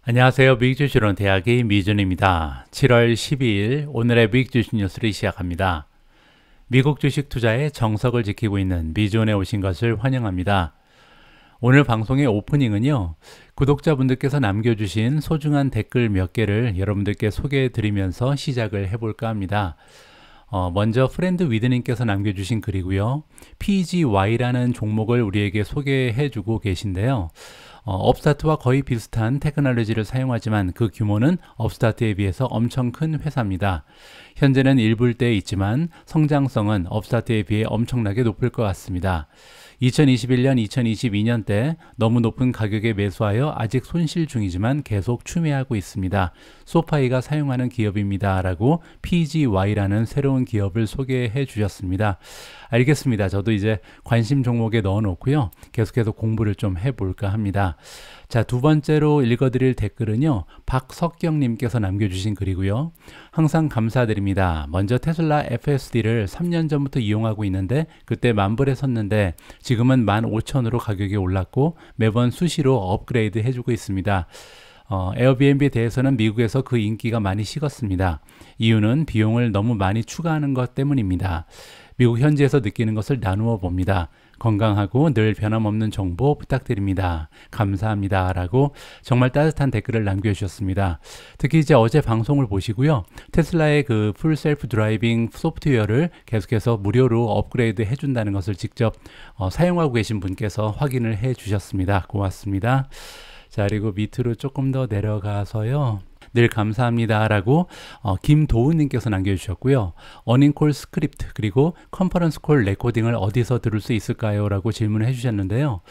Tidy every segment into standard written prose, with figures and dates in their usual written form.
안녕하세요. 미국주식론 대학의 미준입니다. 7월 12일 오늘의 미국주식 뉴스를 시작합니다. 미국 주식 투자의 정석을 지키고 있는 미준에 오신 것을 환영합니다. 오늘 방송의 오프닝은요, 구독자분들께서 남겨주신 소중한 댓글 몇 개를 여러분들께 소개해 드리면서 시작을 해볼까 합니다. 먼저 프렌드 위드님께서 남겨주신 글이고요. PGY라는 종목을 우리에게 소개해주고 계신데요. 업스타트와 거의 비슷한 테크놀로지를 사용하지만 그 규모는 업스타트에 비해서 엄청 큰 회사입니다. 현재는 1불대에 있지만 성장성은 업스타트에 비해 엄청나게 높을 것 같습니다. 2021년, 2022년 때 너무 높은 가격에 매수하여 아직 손실 중이지만 계속 추매하고 있습니다. 소파이가 사용하는 기업입니다. 라고 PGY라는 새로운 기업을 소개해 주셨습니다. 알겠습니다. 저도 이제 관심 종목에 넣어 놓고요. 계속해서 공부를 좀 해볼까 합니다. 자, 두 번째로 읽어드릴 댓글은요, 박석경님께서 남겨주신 글이고요. 항상 감사드립니다. 먼저 테슬라 FSD를 3년 전부터 이용하고 있는데 그때 만불에 섰는데 지금은 15,000으로 가격이 올랐고 매번 수시로 업그레이드 해주고 있습니다. 에어비앤비에 대해서는 미국에서 그 인기가 많이 식었습니다. 이유는 비용을 너무 많이 추가하는 것 때문입니다. 미국 현지에서 느끼는 것을 나누어 봅니다. 건강하고 늘 변함없는 정보 부탁드립니다. 감사합니다. 라고 정말 따뜻한 댓글을 남겨주셨습니다. 특히 이제 어제 방송을 보시고요. 테슬라의 그 풀 셀프 드라이빙 소프트웨어를 계속해서 무료로 업그레이드 해준다는 것을 직접 사용하고 계신 분께서 확인을 해 주셨습니다. 고맙습니다. 자, 그리고 밑으로 조금 더 내려가서요. 늘 감사합니다. 라고 김도훈님께서 남겨주셨고요. 어닝콜 스크립트 그리고 컨퍼런스 콜 레코딩을 어디서 들을 수 있을까요? 라고 질문을 해주셨는데요.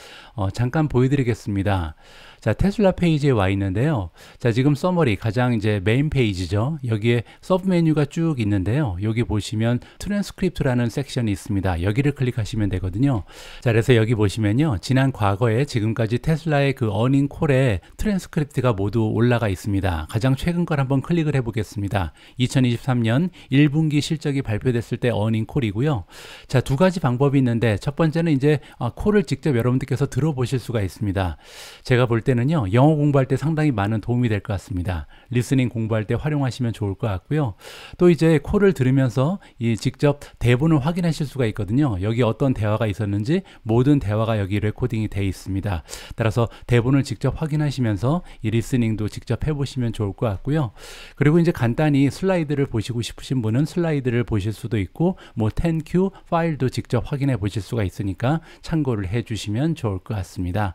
잠깐 보여드리겠습니다. 자, 테슬라 페이지에 와 있는데요. 자, 지금 서머리 가장 이제 메인 페이지죠. 여기에 서브 메뉴가 쭉 있는데요. 여기 보시면 트랜스크립트라는 섹션이 있습니다. 여기를 클릭하시면 되거든요. 자, 그래서 여기 보시면요. 지난 과거에 지금까지 테슬라의 그 어닝 콜에 트랜스크립트가 모두 올라가 있습니다. 가장 최근 걸 한번 클릭을 해보겠습니다. 2023년 1분기 실적이 발표됐을 때 어닝 콜이고요. 자, 두 가지 방법이 있는데 첫 번째는 이제 콜을 직접 여러분들께서 들어보실 수가 있습니다. 제가 볼 때는요, 영어 공부할 때 상당히 많은 도움이 될 것 같습니다. 리스닝 공부할 때 활용하시면 좋을 것 같고요. 또 이제 콜을 들으면서 직접 대본을 확인하실 수가 있거든요. 여기 어떤 대화가 있었는지 모든 대화가 여기 레코딩이 되어 있습니다. 따라서 대본을 직접 확인하시면서 이 리스닝도 직접 해보시면 좋을 것 같고요. 그리고 이제 간단히 슬라이드를 보시고 싶으신 분은 슬라이드를 보실 수도 있고 뭐 10Q 파일도 직접 확인해 보실 수가 있으니까 참고를 해주시면 좋을 것 같습니다.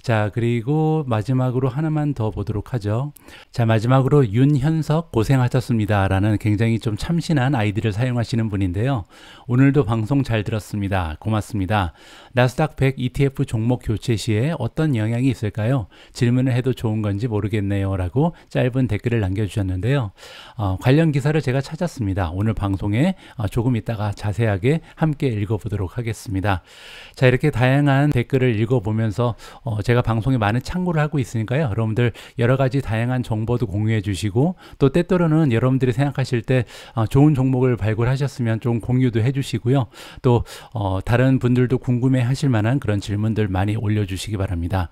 자, 그리고 마지막으로 하나만 더 보도록 하죠. 자, 마지막으로 윤현석 고생하셨습니다. 라는 굉장히 좀 참신한 아이디를 사용하시는 분인데요. 오늘도 방송 잘 들었습니다. 고맙습니다. 나스닥 100 ETF 종목 교체 시에 어떤 영향이 있을까요? 질문을 해도 좋은 건지 모르겠네요. 라고 짧은 댓글을 남겨주셨는데요. 관련 기사를 제가 찾았습니다. 오늘 방송에 조금 있다가 자세하게 함께 읽어보도록 하겠습니다. 자, 이렇게 다양한 댓글을 읽어보면서 제가 방송에 많은 참고를 하고 있으니까요. 여러분들 여러 가지 다양한 정보도 공유해 주시고 또 때때로는 여러분들이 생각하실 때 좋은 종목을 발굴하셨으면 좀 공유도 해 주시고요. 또 다른 분들도 궁금해 하실 만한 그런 질문들 많이 올려주시기 바랍니다.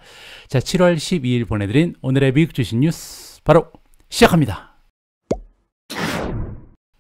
자, 7월 12일 보내드린 오늘의 미국 주식 뉴스 바로 시작합니다.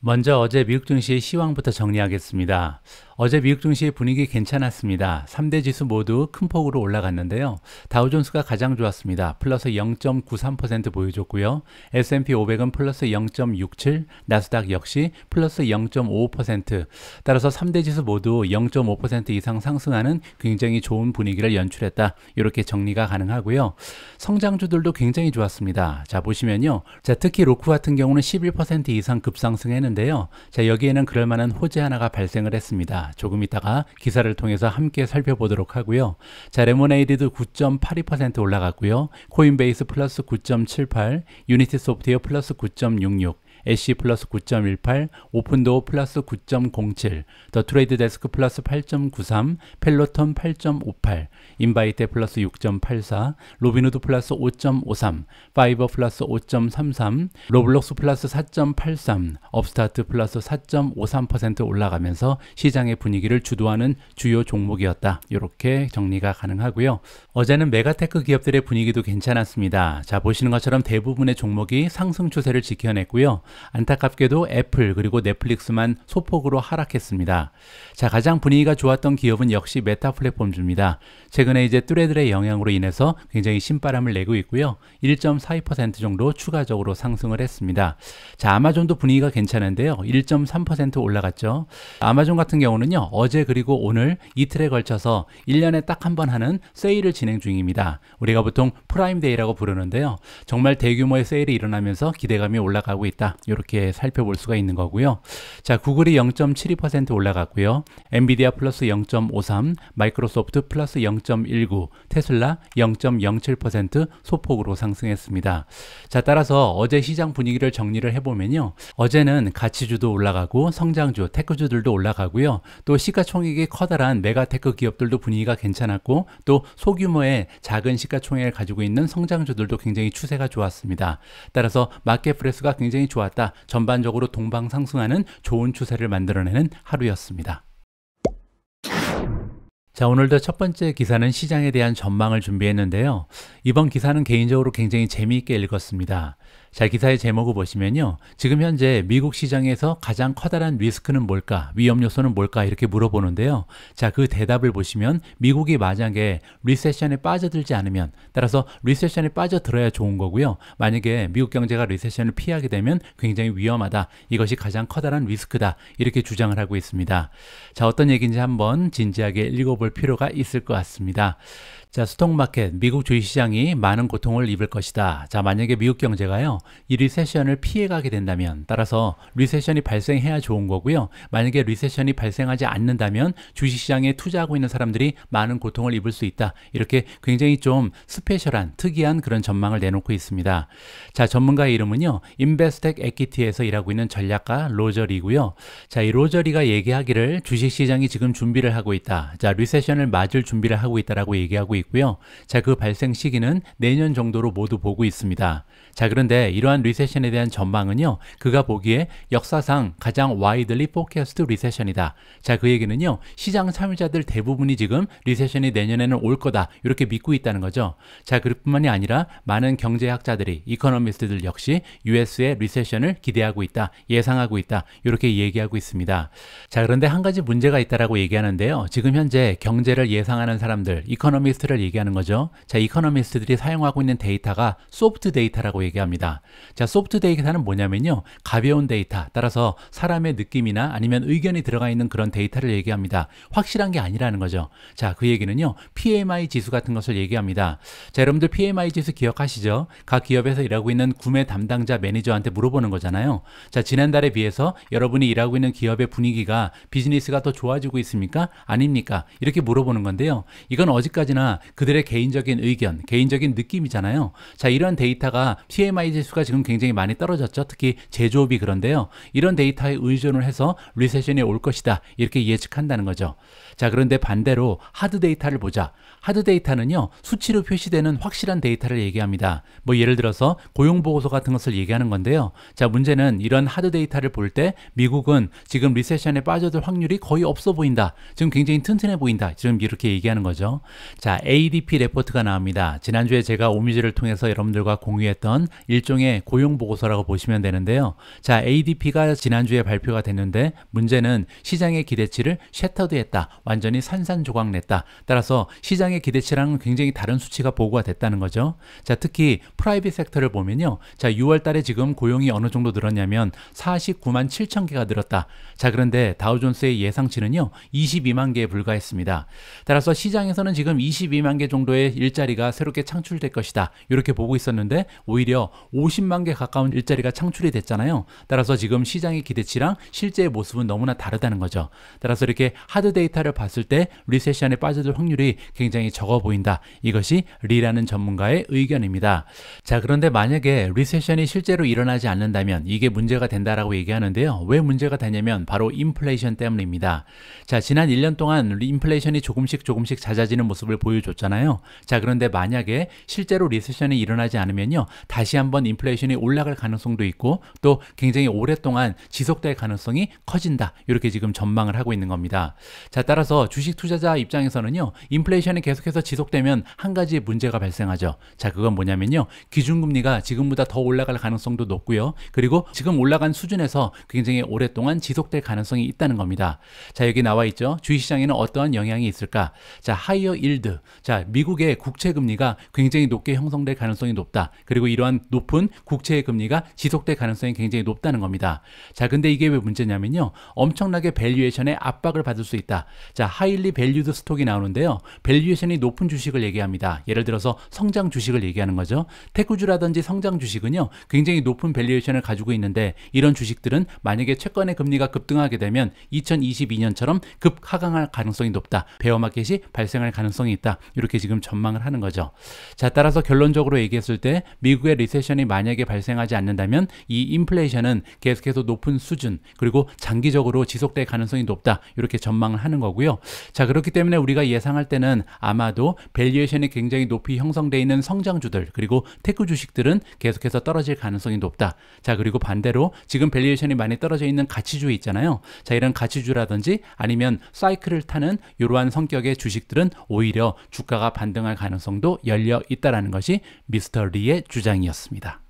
먼저 어제 미국 증시의 시황부터 정리하겠습니다. 어제 미국 증시의 분위기 괜찮았습니다. 3대 지수 모두 큰 폭으로 올라갔는데요. 다우존스가 가장 좋았습니다. 플러스 0.93% 보여줬고요. S&P 500은 플러스 0.67, 나스닥 역시 플러스 0.5%. 따라서 3대 지수 모두 0.5% 이상 상승하는 굉장히 좋은 분위기를 연출했다. 이렇게 정리가 가능하고요. 성장주들도 굉장히 좋았습니다. 자, 보시면요. 자, 특히 로크 같은 경우는 11% 이상 급상승했는데요. 자, 여기에는 그럴 만한 호재 하나가 발생을 했습니다. 조금 이따가 기사를 통해서 함께 살펴보도록 하고요. 자, 레모네이드도 9.82% 올라갔고요. 코인베이스 플러스 9.78, 유니티 소프트웨어 플러스 9.66, 애쉬 플러스 9.18, 오픈도어 플러스 9.07, 더 트레이드 데스크 플러스 8.93, 펠로톤 8.58, 인바이테 플러스 6.84, 로빈후드 플러스 5.53, 파이버 플러스 5.33, 로블록스 플러스 4.83, 업스타트 플러스 4.53% 올라가면서 시장의 분위기를 주도하는 주요 종목이었다. 이렇게 정리가 가능하고요. 어제는 메가테크 기업들의 분위기도 괜찮았습니다. 자, 보시는 것처럼 대부분의 종목이 상승 추세를 지켜냈고요. 안타깝게도 애플 그리고 넷플릭스만 소폭으로 하락했습니다. 자, 가장 분위기가 좋았던 기업은 역시 메타 플랫폼주입니다. 최근에 이제 뚜레들의 영향으로 인해서 굉장히 신바람을 내고 있고요. 1.42% 정도 추가적으로 상승을 했습니다. 자, 아마존도 분위기가 괜찮은데요. 1.3% 올라갔죠. 아마존 같은 경우는요, 어제 그리고 오늘 이틀에 걸쳐서 1년에 딱 한 번 하는 세일을 진행 중입니다. 우리가 보통 프라임데이라고 부르는데요. 정말 대규모의 세일이 일어나면서 기대감이 올라가고 있다. 이렇게 살펴볼 수가 있는 거고요. 자, 구글이 0.72% 올라갔고요. 엔비디아 플러스 0.53, 마이크로소프트 플러스 0.19, 테슬라 0.07% 소폭으로 상승했습니다. 자, 따라서 어제 시장 분위기를 정리를 해보면요. 어제는 가치주도 올라가고 성장주, 테크주들도 올라가고요. 또 시가총액이 커다란 메가테크 기업들도 분위기가 괜찮았고 또 소규모의 작은 시가총액을 가지고 있는 성장주들도 굉장히 추세가 좋았습니다. 따라서 마켓 프레스가 굉장히 좋았다. 전반적으로 동방상승하는 좋은 추세를 만들어내는 하루였습니다. 자, 오늘도 첫 번째 기사는 시장에 대한 전망을 준비했는데요. 이번 기사는 개인적으로 굉장히 재미있게 읽었습니다. 자, 기사의 제목을 보시면요. 지금 현재 미국 시장에서 가장 커다란 리스크는 뭘까? 위험 요소는 뭘까? 이렇게 물어보는데요. 자, 그 대답을 보시면 미국이 만약에 리세션에 빠져들지 않으면, 따라서 리세션에 빠져들어야 좋은 거고요. 만약에 미국 경제가 리세션을 피하게 되면 굉장히 위험하다. 이것이 가장 커다란 리스크다. 이렇게 주장을 하고 있습니다. 자, 어떤 얘기인지 한번 진지하게 읽어볼 필요가 있을 것 같습니다. 자, 스톡마켓, 미국 주식시장이 많은 고통을 입을 것이다. 자, 만약에 미국 경제가요, 이 리세션을 피해가게 된다면, 따라서 리세션이 발생해야 좋은 거고요. 만약에 리세션이 발생하지 않는다면 주식시장에 투자하고 있는 사람들이 많은 고통을 입을 수 있다. 이렇게 굉장히 좀 스페셜한, 특이한 그런 전망을 내놓고 있습니다. 자, 전문가의 이름은요, 인베스텍 에퀴티에서 일하고 있는 전략가 로저리고요. 자, 이 로저리가 얘기하기를 주식시장이 지금 준비를 하고 있다. 자, 리세션을 맞을 준비를 하고 있다라고 얘기하고 있고요. 자, 그 발생 시기는 내년 정도로 모두 보고 있습니다. 자, 그런데 이러한 리세션에 대한 전망은요, 그가 보기에 역사상 가장 와이들리 포캐스트 리세션이다. 자, 그 얘기는요, 시장 참여자들 대부분이 지금 리세션이 내년에는 올 거다. 이렇게 믿고 있다는 거죠. 자, 그뿐만이 아니라 많은 경제학자들이, 이코노미스트들 역시 US의 리세션을 기대하고 있다. 예상하고 있다. 이렇게 얘기하고 있습니다. 자, 그런데 한 가지 문제가 있다라고 얘기하는데요. 지금 현재 경제를 예상하는 사람들, 이코노미스트를 얘기하는 거죠. 자, 이코노미스트들이 사용하고 있는 데이터가 소프트 데이터라고 얘기합니다. 자, 소프트 데이터는 뭐냐면요, 가벼운 데이터, 따라서 사람의 느낌이나 아니면 의견이 들어가 있는 그런 데이터를 얘기합니다. 확실한 게 아니라는 거죠. 자, 그 얘기는요, PMI 지수 같은 것을 얘기합니다. 자, 여러분들 PMI 지수 기억하시죠? 각 기업에서 일하고 있는 구매 담당자 매니저한테 물어보는 거잖아요. 자, 지난달에 비해서 여러분이 일하고 있는 기업의 분위기가, 비즈니스가 더 좋아지고 있습니까? 아닙니까? 이렇게 물어보는 건데요. 이건 어디까지나 그들의 개인적인 의견, 개인적인 느낌이잖아요. 자, 이런 데이터가 PMI 지수가 지금 굉장히 많이 떨어졌죠. 특히 제조업이 그런데요. 이런 데이터에 의존을 해서 리세션이 올 것이다. 이렇게 예측한다는 거죠. 자, 그런데 반대로 하드 데이터를 보자. 하드 데이터는요, 수치로 표시되는 확실한 데이터를 얘기합니다. 뭐 예를 들어서 고용보고서 같은 것을 얘기하는 건데요. 자, 문제는 이런 하드 데이터를 볼 때 미국은 지금 리세션에 빠져들 확률이 거의 없어 보인다. 지금 굉장히 튼튼해 보인다. 지금 이렇게 얘기하는 거죠. 자, ADP 레포트가 나옵니다. 지난주에 제가 오미지를 통해서 여러분들과 공유했던 일종의 고용보고서라고 보시면 되는데요. 자, ADP가 지난주에 발표가 됐는데 문제는 시장의 기대치를 셔터드했다. 완전히 산산조각 냈다. 따라서 시장의 기대치랑은 굉장히 다른 수치가 보고가 됐다는 거죠. 자, 특히 프라이빗 섹터를 보면요. 자, 6월 달에 지금 고용이 어느 정도 늘었냐면 49만 7천 개가 늘었다. 자, 그런데 다우존스의 예상치는요, 22만 개에 불과했습니다. 따라서 시장에서는 지금 22만 42만 개 정도의 일자리가 새롭게 창출될 것이다, 이렇게 보고 있었는데 오히려 50만 개 가까운 일자리가 창출이 됐잖아요. 따라서 지금 시장의 기대치랑 실제의 모습은 너무나 다르다는 거죠. 따라서 이렇게 하드 데이터를 봤을 때 리세션에 빠져들 확률이 굉장히 적어 보인다, 이것이 리라는 전문가의 의견입니다. 자, 그런데 만약에 리세션이 실제로 일어나지 않는다면 이게 문제가 된다라고 얘기하는데요. 왜 문제가 되냐면 바로 인플레이션 때문입니다. 자, 지난 1년 동안 인플레이션이 조금씩 잦아지는 모습을 보여줬잖아요. 자, 그런데 만약에 실제로 리세션이 일어나지 않으면요, 다시 한번 인플레이션이 올라갈 가능성도 있고 또 굉장히 오랫동안 지속될 가능성이 커진다, 이렇게 지금 전망을 하고 있는 겁니다. 자, 따라서 주식 투자자 입장에서는요, 인플레이션이 계속해서 지속되면 한 가지 문제가 발생하죠. 자, 그건 뭐냐면요, 기준금리가 지금보다 더 올라갈 가능성도 높고요, 그리고 지금 올라간 수준에서 굉장히 오랫동안 지속될 가능성이 있다는 겁니다. 자, 여기 나와 있죠. 주식시장에는 어떠한 영향이 있을까? 자, 하이어 일드. 자, 미국의 국채 금리가 굉장히 높게 형성될 가능성이 높다. 그리고 이러한 높은 국채의 금리가 지속될 가능성이 굉장히 높다는 겁니다. 자, 근데 이게 왜 문제냐면요, 엄청나게 밸류에이션에 압박을 받을 수 있다. 자, 하일리 밸류드 스톡이 나오는데요, 밸류에이션이 높은 주식을 얘기합니다. 예를 들어서 성장 주식을 얘기하는 거죠. 테크주라든지 성장 주식은요, 굉장히 높은 밸류에이션을 가지고 있는데 이런 주식들은 만약에 채권의 금리가 급등하게 되면 2022년처럼 급 하강할 가능성이 높다, 베어마켓이 발생할 가능성이 있다, 이렇게 지금 전망을 하는 거죠. 자, 따라서 결론적으로 얘기했을 때 미국의 리세션이 만약에 발생하지 않는다면 이 인플레이션은 계속해서 높은 수준 그리고 장기적으로 지속될 가능성이 높다, 이렇게 전망을 하는 거고요. 자, 그렇기 때문에 우리가 예상할 때는 아마도 밸류에이션이 굉장히 높이 형성되어 있는 성장주들 그리고 테크 주식들은 계속해서 떨어질 가능성이 높다. 자, 그리고 반대로 지금 밸류에이션이 많이 떨어져 있는 가치주 있잖아요. 자, 이런 가치주라든지 아니면 사이클을 타는 이러한 성격의 주식들은 오히려 주가가 반등할 가능성도 열려 있다는 것이 미스터 리의 주장이었습니다.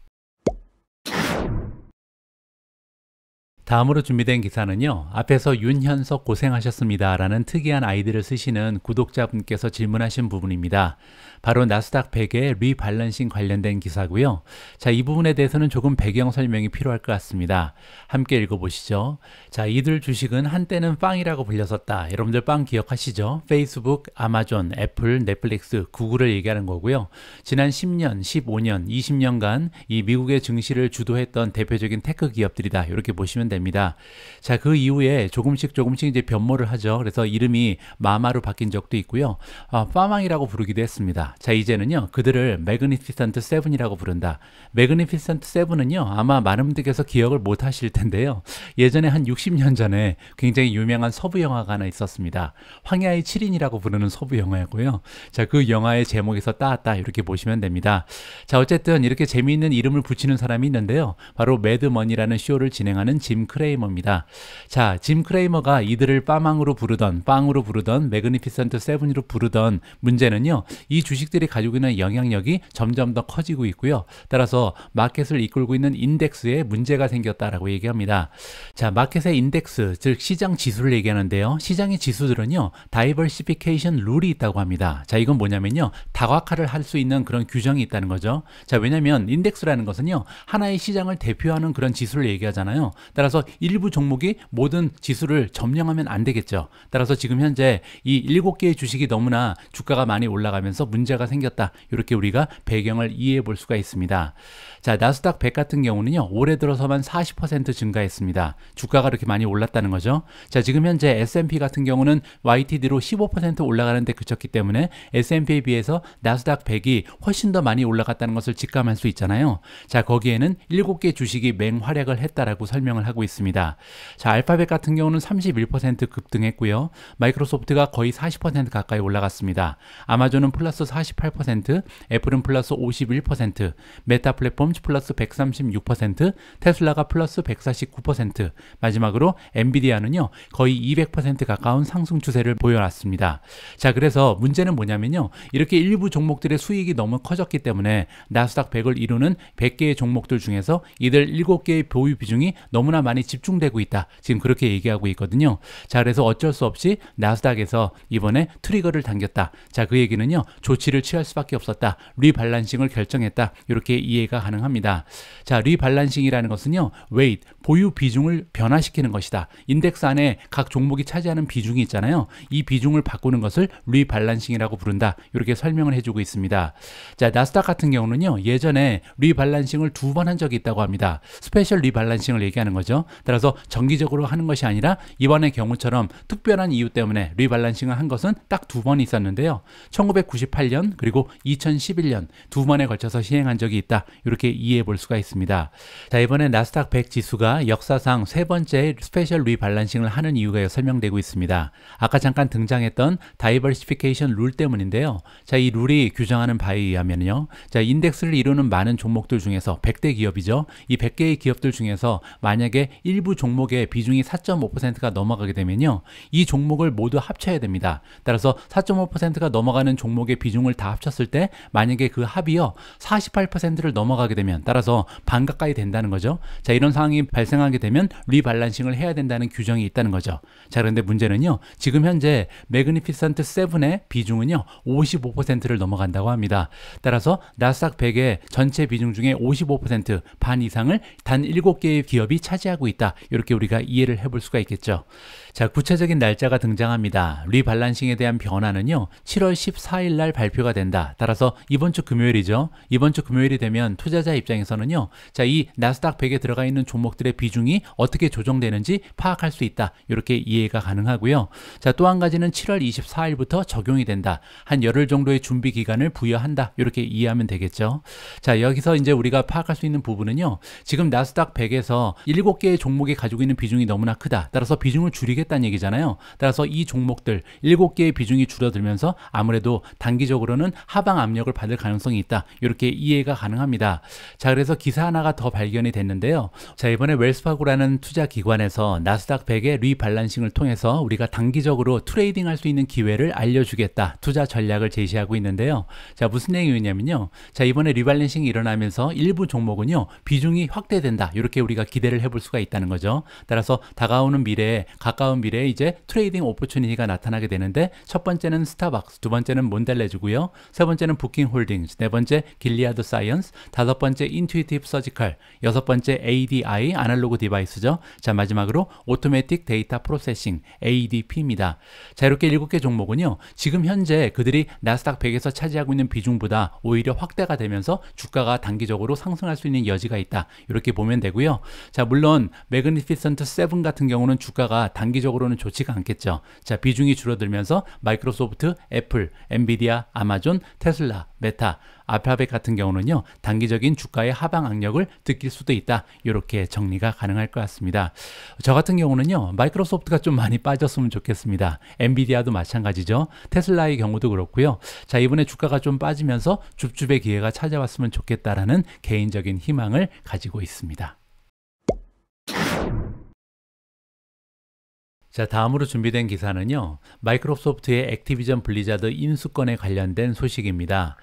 다음으로 준비된 기사는요, 앞에서 윤현석 고생하셨습니다 라는 특이한 아이디를 쓰시는 구독자분께서 질문하신 부분입니다. 바로 나스닥 100의 리밸런싱 관련된 기사고요. 자, 이 부분에 대해서는 조금 배경 설명이 필요할 것 같습니다. 함께 읽어보시죠. 자, 이들 주식은 한때는 빵이라고 불렸었다. 여러분들 빵 기억하시죠? 페이스북, 아마존, 애플, 넷플릭스, 구글을 얘기하는 거고요. 지난 10년, 15년, 20년간 이 미국의 증시를 주도했던 대표적인 테크 기업들이다, 이렇게 보시면 됩니다. 자, 그 이후에 조금씩 이제 변모를 하죠. 그래서 이름이 마마로 바뀐 적도 있고요. 파망이라고 부르기도 했습니다. 자, 이제는요, 그들을 매그니피센트 세븐이라고 부른다. 매그니피센트 세븐은요, 아마 많은 분들께서 기억을 못 하실 텐데요, 예전에 한 60년 전에 굉장히 유명한 서부 영화가 하나 있었습니다. 황야의 7인이라고 부르는 서부 영화였고요. 자, 그 영화의 제목에서 따왔다, 이렇게 보시면 됩니다. 자, 어쨌든 이렇게 재미있는 이름을 붙이는 사람이 있는데요, 바로 매드머니라는 쇼를 진행하는 짐 크레이머입니다. 자, 짐 크레이머가 이들을 빵으로 부르던 매그니피센트 세븐으로 부르던 문제는요, 이 주식들이 가지고 있는 영향력이 점점 더 커지고 있고요. 따라서 마켓을 이끌고 있는 인덱스에 문제가 생겼다라고 얘기합니다. 자, 마켓의 인덱스, 즉 시장 지수를 얘기하는데요, 시장의 지수들은요, 다이버시피케이션 룰이 있다고 합니다. 자, 이건 뭐냐면요, 다각화를 할 수 있는 그런 규정이 있다는 거죠. 자, 왜냐면 인덱스라는 것은요, 하나의 시장을 대표하는 그런 지수를 얘기하잖아요. 따라서 일부 종목이 모든 지수를 점령하면 안 되겠죠. 따라서 지금 현재 이 7개의 주식이 너무나 주가가 많이 올라가면서 문제가 생겼다, 이렇게 우리가 배경을 이해해 볼 수가 있습니다. 자, 나스닥 100 같은 경우는요, 올해 들어서만 40% 증가했습니다. 주가가 그렇게 많이 올랐다는 거죠. 자, 지금 현재 S&P 같은 경우는 YTD로 15% 올라가는 데 그쳤기 때문에 S&P에 비해서 나스닥 100이 훨씬 더 많이 올라갔다는 것을 직감할 수 있잖아요. 자, 거기에는 7개 주식이 맹활약을 했다라고 설명을 하고 있습니다. 자, 알파벳 같은 경우는 31% 급등했고요. 마이크로소프트가 거의 40% 가까이 올라갔습니다. 아마존은 플러스 48%, 애플은 플러스 51%, 메타 플랫폼 플러스 136%, 테슬라가 플러스 149%, 마지막으로 엔비디아는요, 거의 200% 가까운 상승 추세를 보여놨습니다. 자, 그래서 문제는 뭐냐면요, 이렇게 일부 종목들의 수익이 너무 커졌기 때문에 나스닥 100을 이루는 100개의 종목들 중에서 이들 7개의 보유 비중이 너무나 많이 많이 집중되고 있다. 지금 그렇게 얘기하고 있거든요. 자, 그래서 어쩔 수 없이 나스닥에서 이번에 트리거를 당겼다. 자, 그 얘기는요, 조치를 취할 수밖에 없었다. 리밸런싱을 결정했다. 이렇게 이해가 가능합니다. 자, 리밸런싱이라는 것은요, 웨이트, 보유 비중을 변화시키는 것이다. 인덱스 안에 각 종목이 차지하는 비중이 있잖아요. 이 비중을 바꾸는 것을 리밸런싱이라고 부른다. 이렇게 설명을 해주고 있습니다. 자, 나스닥 같은 경우는요, 예전에 리밸런싱을 2번 한 적이 있다고 합니다. 스페셜 리밸런싱을 얘기하는 거죠. 따라서 정기적으로 하는 것이 아니라 이번의 경우처럼 특별한 이유 때문에 리밸런싱을 한 것은 딱 2번 있었는데요. 1998년 그리고 2011년 2번에 걸쳐서 시행한 적이 있다. 이렇게 이해해 볼 수가 있습니다. 자, 이번에 나스닥 100 지수가 역사상 3번째 스페셜 리밸런싱을 하는 이유가 설명되고 있습니다. 아까 잠깐 등장했던 다이버시피케이션 룰 때문인데요. 자, 이 룰이 규정하는 바에 의하면요. 자, 인덱스를 이루는 많은 종목들 중에서 100대 기업이죠. 이 100개의 기업들 중에서 만약에 일부 종목의 비중이 4.5%가 넘어가게 되면요. 이 종목을 모두 합쳐야 됩니다. 따라서 4.5%가 넘어가는 종목의 비중을 다 합쳤을 때 만약에 그 합이요. 48%를 넘어가게 되면 따라서 반 가까이 된다는 거죠. 자, 이런 상황이 발생하게 되면 리밸런싱을 해야 된다는 규정이 있다는 거죠. 자, 그런데 문제는요. 지금 현재 매그니피선트 7의 비중은요. 55%를 넘어간다고 합니다. 따라서 나스닥 100의 전체 비중 중에 55%, 반 이상을 단 7개의 기업이 차지하고 있다. 이렇게 우리가 이해를 해볼 수가 있겠죠. 자, 구체적인 날짜가 등장합니다. 리밸런싱에 대한 변화는요. 7월 14일 날 발표가 된다. 따라서 이번 주 금요일이죠. 이번 주 금요일이 되면 투자자 입장에서는요. 자, 이 나스닥 100에 들어가 있는 종목들의 비중이 어떻게 조정되는지 파악할 수 있다. 이렇게 이해가 가능하고요. 자, 또 한 가지는 7월 24일부터 적용이 된다. 한 열흘 정도의 준비 기간을 부여한다. 이렇게 이해하면 되겠죠. 자, 여기서 이제 우리가 파악할 수 있는 부분은요. 지금 나스닥 100에서 7개의 종목이 가지고 있는 비중이 너무나 크다. 따라서 비중을 줄이겠다는 얘기잖아요. 따라서 이 종목들 7개의 비중이 줄어들면서 아무래도 단기적으로는 하방 압력을 받을 가능성이 있다. 이렇게 이해가 가능합니다. 자, 그래서 기사 하나가 더 발견이 됐는데요. 자, 이번에 웰스파고라는 투자 기관에서 나스닥 100의 리밸런싱을 통해서 우리가 단기적으로 트레이딩 할 수 있는 기회를 알려주겠다. 투자 전략을 제시하고 있는데요. 자, 무슨 얘기냐면요. 자, 이번에 리밸런싱이 일어나면서 일부 종목은요. 비중이 확대된다. 이렇게 우리가 기대를 해볼 수가 있다는 거죠. 따라서 다가오는 미래에 가까운 미래에 이제 트레이딩 오퍼추니티가 나타나게 되는데 첫 번째는 스타벅스, 두 번째는 몬델레주고요. 세 번째는 부킹홀딩스, 네 번째 길리아드 사이언스, 다섯 번째 인투이티브 서지컬, 여섯 번째 ADI 아날로그 디바이스죠. 자, 마지막으로 오토매틱 데이터 프로세싱 ADP입니다. 자, 이렇게 7개 종목은요. 지금 현재 그들이 나스닥 100에서 차지하고 있는 비중보다 오히려 확대가 되면서 주가가 단기적으로 상승할 수 있는 여지가 있다. 이렇게 보면 되고요. 자, 물론 매그니피선트 7 같은 경우는 주가가 단기적으로는 좋지가 않겠죠. 자, 비중이 줄어들면서 마이크로소프트, 애플, 엔비디아, 아마존, 테슬라, 메타, 알파벳 같은 경우는요. 단기적인 주가의 하방 악력을 느낄 수도 있다. 이렇게 정리가 가능할 것 같습니다. 저 같은 경우는요. 마이크로소프트가 좀 많이 빠졌으면 좋겠습니다. 엔비디아도 마찬가지죠. 테슬라의 경우도 그렇고요. 자, 이번에 주가가 좀 빠지면서 줍줍의 기회가 찾아왔으면 좋겠다라는 개인적인 희망을 가지고 있습니다. 자, 다음으로 준비된 기사는요. 마이크로소프트의 액티비전 블리자드 인수권에 관련된 소식입니다.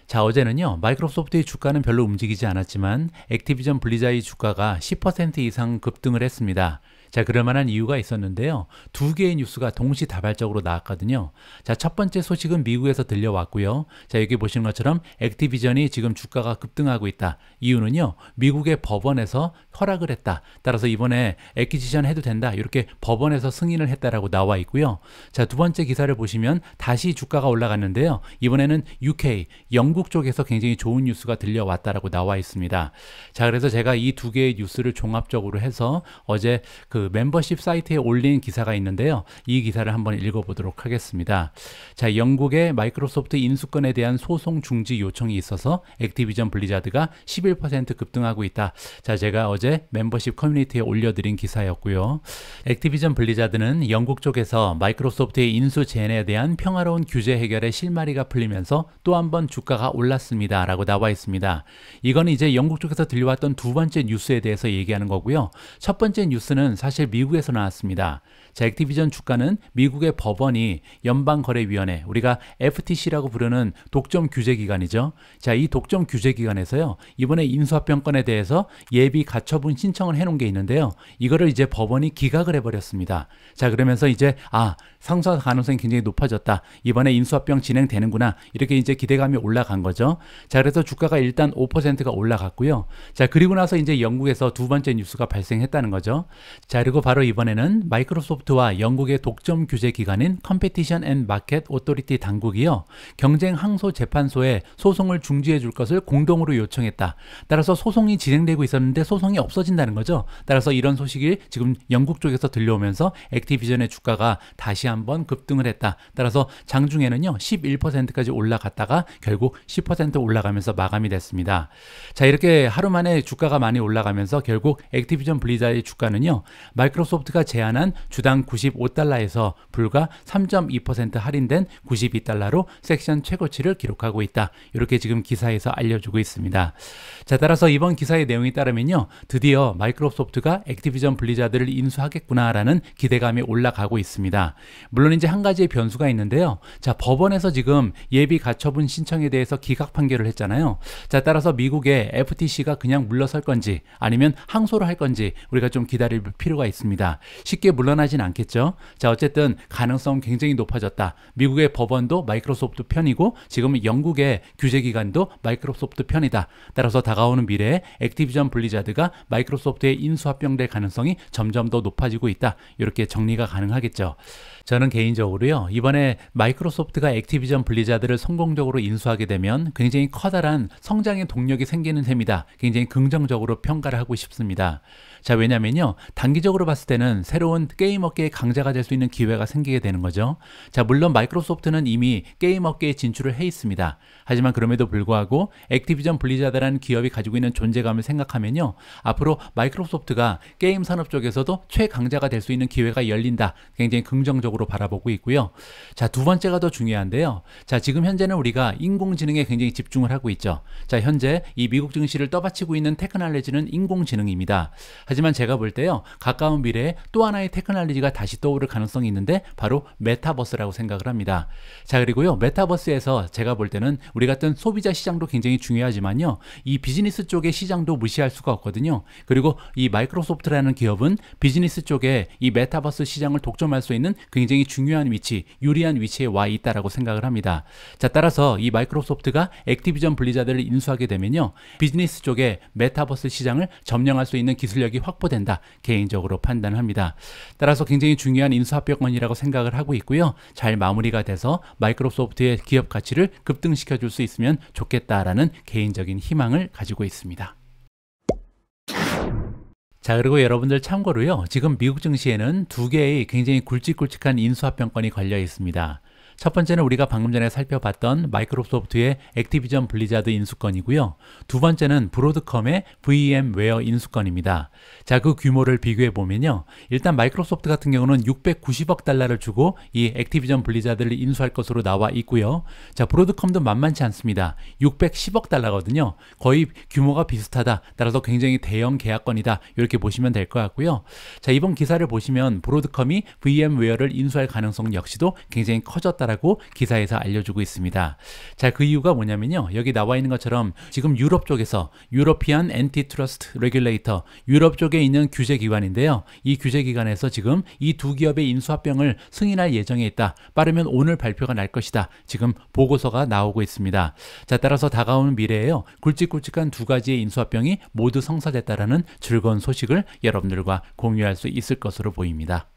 자, 어제는요. 마이크로소프트의 주가는 별로 움직이지 않았지만 액티비전 블리자드의 주가가 10% 이상 급등을 했습니다. 자, 그럴 만한 이유가 있었는데요. 두 개의 뉴스가 동시다발적으로 나왔거든요. 자, 첫 번째 소식은 미국에서 들려왔고요. 자, 여기 보시는 것처럼 액티비전이 지금 주가가 급등하고 있다. 이유는요. 미국의 법원에서 허락을 했다. 따라서 이번에 애퀴지션 해도 된다. 이렇게 법원에서 승인을 했다라고 나와 있고요. 자, 두 번째 기사를 보시면 다시 주가가 올라갔는데요. 이번에는 UK, 영국 쪽에서 굉장히 좋은 뉴스가 들려왔다라고 나와 있습니다. 자, 그래서 제가 이 두 개의 뉴스를 종합적으로 해서 어제 그 멤버십 사이트에 올린 기사가 있는데요. 이 기사를 한번 읽어보도록 하겠습니다. 자, 영국의 마이크로소프트 인수권에 대한 소송 중지 요청이 있어서 액티비전 블리자드가 11% 급등하고 있다. 자, 제가 어제 멤버십 커뮤니티에 올려드린 기사였고요. 액티비전 블리자드는 영국 쪽에서 마이크로소프트의 인수 제한에 대한 평화로운 규제 해결에 실마리가 풀리면서 또 한 번 주가가 올랐습니다. 라고 나와 있습니다. 이거는 이제 영국 쪽에서 들려왔던 두 번째 뉴스에 대해서 얘기하는 거고요. 첫 번째 뉴스는 사실 미국에서 나왔습니다. 자, 액티비전 주가는 미국의 법원이 연방거래위원회, 우리가 FTC라고 부르는 독점 규제기관이죠. 자, 이 독점 규제기관에서요, 이번에 인수합병건에 대해서 예비 가처분 신청을 해놓은 게 있는데요. 이거를 이제 법원이 기각을 해버렸습니다. 자, 그러면서 이제 상사 가능성이 굉장히 높아졌다. 이번에 인수합병 진행되는구나. 이렇게 이제 기대감이 올라간 거죠. 자, 그래서 주가가 일단 5%가 올라갔고요. 자, 그리고 나서 이제 영국에서 두 번째 뉴스가 발생했다는 거죠. 자, 그리고 바로 이번에는 마이크로소프트와 영국의 독점 규제 기관인 컴피티션 앤 마켓 오토리티 당국이요, 경쟁 항소 재판소에 소송을 중지해 줄 것을 공동으로 요청했다. 따라서 소송이 진행되고 있었는데 소송이 없어진다는 거죠. 따라서 이런 소식이 지금 영국 쪽에서 들려오면서 액티비전의 주가가 다시 한번 급등을 했다. 따라서 장중에는요 11%까지 올라갔다가 결국 10% 올라가면서 마감이 됐습니다. 자, 이렇게 하루 만에 주가가 많이 올라가면서 결국 액티비전 블리자드의 주가는요, 마이크로소프트가 제안한 주당 95달러에서 불과 3.2% 할인된 92달러로 섹션 최고치를 기록하고 있다. 이렇게 지금 기사에서 알려주고 있습니다. 자, 따라서 이번 기사의 내용에 따르면요, 드디어 마이크로소프트가 액티비전 블리자드를 인수하겠구나라는 기대감이 올라가고 있습니다. 물론 이제 한 가지의 변수가 있는데요. 자, 법원에서 지금 예비 가처분 신청에 대해서 기각 판결을 했잖아요. 자, 따라서 미국의 FTC가 그냥 물러설 건지 아니면 항소를 할 건지 우리가 좀 기다릴 필요가 있습니다. 쉽게 물러나진 않겠죠. 자, 어쨌든 가능성 굉장히 높아졌다. 미국의 법원도 마이크로소프트 편이고 지금 영국의 규제기관도 마이크로소프트 편이다. 따라서 다가오는 미래에 액티비전 블리자드가 마이크로소프트의 인수합병될 가능성이 점점 더 높아지고 있다. 이렇게 정리가 가능하겠죠. 저는 개인적으로요, 이번에 마이크로소프트가 액티비전 블리자드를 성공적으로 인수하게 되면 굉장히 커다란 성장의 동력이 생기는 셈이다. 굉장히 긍정적으로 평가를 하고 싶습니다. 자, 왜냐면요, 단기적으로 봤을 때는 새로운 게임 업계의 강자가 될 수 있는 기회가 생기게 되는 거죠. 자, 물론 마이크로소프트는 이미 게임 업계에 진출을 해 있습니다. 하지만 그럼에도 불구하고 액티비전 블리자드라는 기업이 가지고 있는 존재감을 생각하면요, 앞으로 마이크로소프트가 게임 산업 쪽에서도 최강자가 될 수 있는 기회가 열린다. 굉장히 긍정적으로 바라보고 있고요. 자, 두 번째가 더 중요한데요. 자, 지금 현재는 우리가 인공지능에 굉장히 집중을 하고 있죠. 자, 현재 이 미국 증시를 떠받치고 있는 테크놀로지는 인공지능입니다. 하지만 제가 볼 때요, 가까운 미래에 또 하나의 테크놀로지가 다시 떠오를 가능성이 있는데 바로 메타버스라고 생각을 합니다. 자, 그리고요, 메타버스에서 제가 볼 때는 우리 같은 소비자 시장도 굉장히 중요하지만요, 이 비즈니스 쪽의 시장도 무시할 수가 없거든요. 그리고 이 마이크로소프트라는 기업은 비즈니스 쪽에 이 메타버스 시장을 독점할 수 있는 굉장히 중요한 위치, 유리한 위치에 와 있다라고 생각을 합니다. 자, 따라서 이 마이크로소프트가 액티비전 블리자드를 인수하게 되면요, 비즈니스 쪽에 메타버스 시장을 점령할 수 있는 기술력이 확보된다. 개인적으로 판단합니다. 따라서 굉장히 중요한 인수합병건이라고 생각을 하고 있고요. 잘 마무리가 돼서 마이크로소프트의 기업 가치를 급등시켜 줄 수 있으면 좋겠다라는 개인적인 희망을 가지고 있습니다. 자, 그리고 여러분들 참고로요, 지금 미국 증시에는 두 개의 굉장히 굵직굵직한 인수합병건이 걸려 있습니다. 첫 번째는 우리가 방금 전에 살펴봤던 마이크로소프트의 액티비전 블리자드 인수건이고요. 두 번째는 브로드컴의 VM웨어 인수건입니다. 자, 그 규모를 비교해 보면요, 일단 마이크로소프트 같은 경우는 690억 달러를 주고 이 액티비전 블리자드를 인수할 것으로 나와 있고요. 자, 브로드컴도 만만치 않습니다. 610억 달러거든요. 거의 규모가 비슷하다. 따라서 굉장히 대형 계약건이다. 이렇게 보시면 될 것 같고요. 자, 이번 기사를 보시면 브로드컴이 VM웨어를 인수할 가능성 역시도 굉장히 커졌다 라고 기사에서 알려주고 있습니다. 자, 그 이유가 뭐냐면요, 여기 나와 있는 것처럼 지금 유럽 쪽에서 유러피안 엔티트러스트 레귤레이터, 유럽 쪽에 있는 규제기관인데요, 이 규제기관에서 지금 이 두 기업의 인수합병을 승인할 예정에 있다. 빠르면 오늘 발표가 날 것이다. 지금 보고서가 나오고 있습니다. 자, 따라서 다가오는 미래에요, 굵직굵직한 두 가지의 인수합병이 모두 성사됐다라는 즐거운 소식을 여러분들과 공유할 수 있을 것으로 보입니다.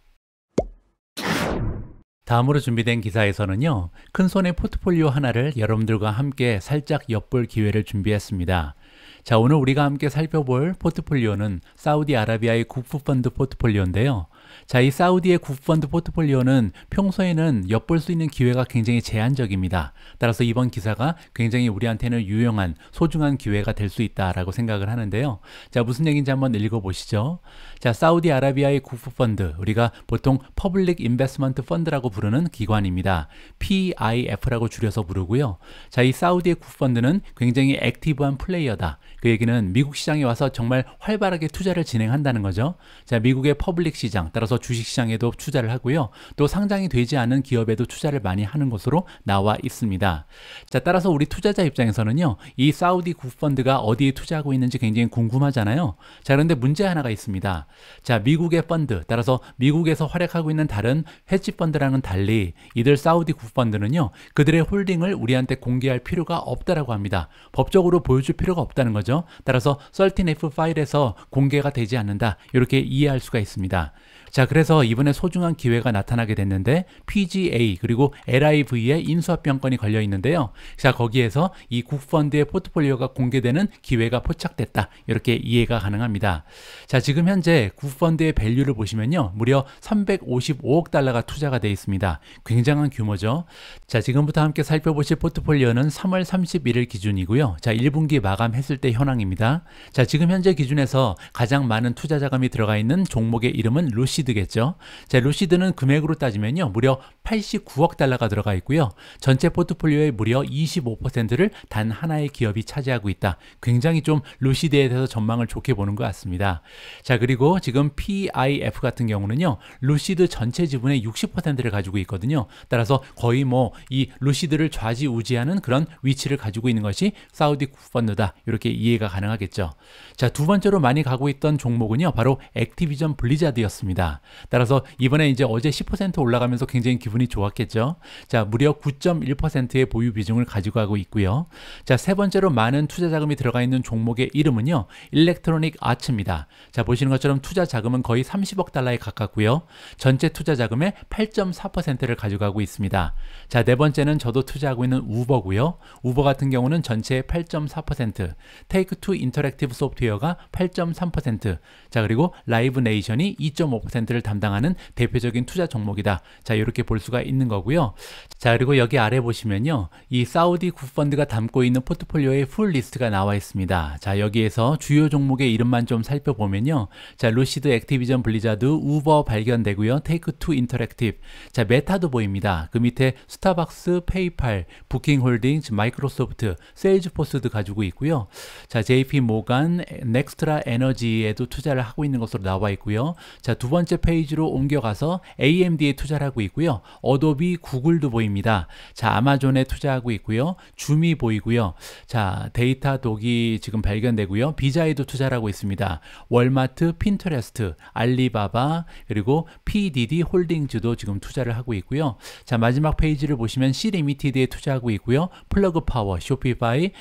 다음으로 준비된 기사에서는요, 큰손의 포트폴리오 하나를 여러분들과 함께 살짝 엿볼 기회를 준비했습니다. 자, 오늘 우리가 함께 살펴볼 포트폴리오는 사우디아라비아의 국부펀드 포트폴리오인데요. 자, 이 사우디의 국부펀드 포트폴리오는 평소에는 엿볼 수 있는 기회가 굉장히 제한적입니다. 따라서 이번 기사가 굉장히 우리한테는 유용한 소중한 기회가 될 수 있다라고 생각을 하는데요. 자, 무슨 얘기인지 한번 읽어보시죠. 자, 사우디아라비아의 국부펀드, 우리가 보통 퍼블릭 인베스트먼트 펀드라고 부르는 기관입니다. PIF라고 줄여서 부르고요. 자, 이 사우디의 국부펀드는 굉장히 액티브한 플레이어다. 그 얘기는 미국 시장에 와서 정말 활발하게 투자를 진행한다는 거죠. 자, 미국의 퍼블릭 시장, 따라서 주식시장에도 투자를 하고요. 또 상장이 되지 않은 기업에도 투자를 많이 하는 것으로 나와 있습니다. 자, 따라서 우리 투자자 입장에서는요, 이 사우디 국펀드가 어디에 투자하고 있는지 굉장히 궁금하잖아요. 자, 그런데 문제 하나가 있습니다. 자, 미국의 펀드, 따라서 미국에서 활약하고 있는 다른 헤지펀드랑은 달리 이들 사우디 국펀드는요, 그들의 홀딩을 우리한테 공개할 필요가 없다라고 합니다. 법적으로 보여줄 필요가 없다는 거죠. 따라서 13F 파일에서 공개가 되지 않는다, 이렇게 이해할 수가 있습니다. 자, 그래서 이번에 소중한 기회가 나타나게 됐는데 PGA 그리고 LIV의 인수합병권이 걸려 있는데요. 자, 거기에서 이 국펀드의 포트폴리오가 공개되는 기회가 포착됐다, 이렇게 이해가 가능합니다. 자, 지금 현재 국펀드의 밸류를 보시면요, 무려 355억 달러가 투자가 되어 있습니다. 굉장한 규모죠. 자, 지금부터 함께 살펴보실 포트폴리오는 3월 31일 기준이고요. 자, 1분기 마감했을 때 현황입니다. 자, 지금 현재 기준에서 가장 많은 투자 자금이 들어가 있는 종목의 이름은 루시드겠죠. 자, 루시드는 금액으로 따지면요, 무려 89억 달러가 들어가 있고요. 전체 포트폴리오의 무려 25%를 단 하나의 기업이 차지하고 있다. 굉장히 좀 루시드에 대해서 전망을 좋게 보는 것 같습니다. 자, 그리고 지금 PIF 같은 경우는요, 루시드 전체 지분의 60%를 가지고 있거든요. 따라서 거의 뭐 이 루시드를 좌지우지하는 그런 위치를 가지고 있는 것이 사우디 국펀드다, 이렇게 이해가 가능하겠죠. 자, 두 번째로 많이 가고 있던 종목은요, 바로 액티비전 블리자드였습니다. 따라서 이번에 이제 어제 10% 올라가면서 굉장히 기분이 좋았겠죠. 자, 무려 9.1%의 보유 비중을 가지고 가고 있고요. 자, 세 번째로 많은 투자 자금이 들어가 있는 종목의 이름은요, 일렉트로닉 아츠입니다. 자, 보시는 것처럼 투자 자금은 거의 30억 달러에 가깝고요. 전체 투자 자금의 8.4%를 가져가고 있습니다. 자, 네 번째는 저도 투자하고 있는 우버고요. 우버 같은 경우는 전체의 8.4%, 테이크2 인터랙티브 소프트웨어가 8.3%, 자, 그리고 라이브 네이션이 2.5%를 담당하는 대표적인 투자 종목이다. 자, 이렇게 볼 수가 있는 거고요. 자, 그리고 여기 아래 보시면요, 이 사우디 국펀드가 담고 있는 포트폴리오의 풀 리스트가 나와 있습니다. 자, 여기에서 주요 종목의 이름만 좀 살펴보면요, 자, 루시드, 액티비전 블리자드, 우버 발견되고요. 테이크2 인터랙티브, 자, 메타도 보입니다. 그 밑에 스타벅스, 페이팔, 부킹홀딩스, 마이크로소프트, 세일즈포스도 가지고 있고요. 자, JP 모간, 넥스트라 에너지에도 투자를 하고 있는 것으로 나와 있고요. 자, 두 번째 페이지로 옮겨가서 AMD에 투자를 하고 있고요. 어도비, 구글도 보입니다. 자, 아마존에 투자하고 있고요. 줌이 보이고요. 자, 데이터독이 지금 발견되고요. 비자에도 투자를 하고 있습니다. 월마트, 핀터레스트, 알리바바, 그리고 PDD 홀딩즈도 지금 투자를 하고 있고요. 자, 마지막 페이지를 보시면 C리미티드에 투자하고 있고요. 플러그파워, 쇼피파이,